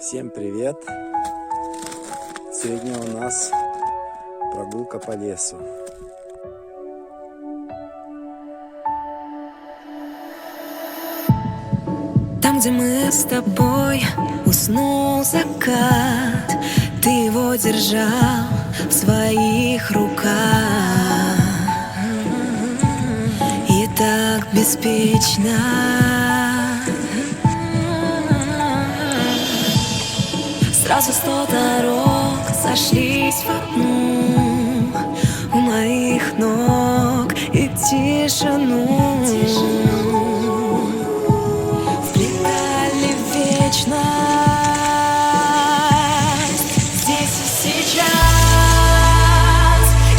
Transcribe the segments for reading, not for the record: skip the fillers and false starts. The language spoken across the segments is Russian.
Всем привет! Сегодня у нас прогулка по лесу. Там, где мы с тобой, уснул закат. Ты его держал в своих руках и так беспечно. Сразу 100 дорог сошлись в одну, у моих ног и тишину вплетали в вечность. Здесь и сейчас,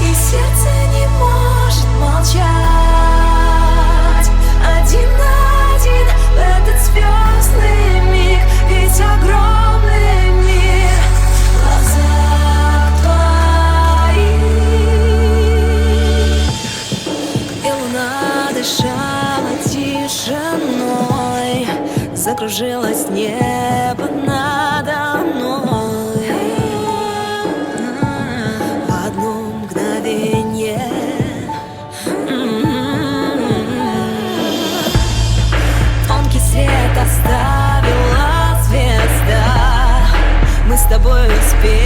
и сердце не может молчать. Один на один в этот звездный миг, ведь огромный мир в глазах твоих. И луна дышала тишиной, закружилось небо надо мной. Одно мгновение тонкий свет оставила звезда. Мы с тобой успели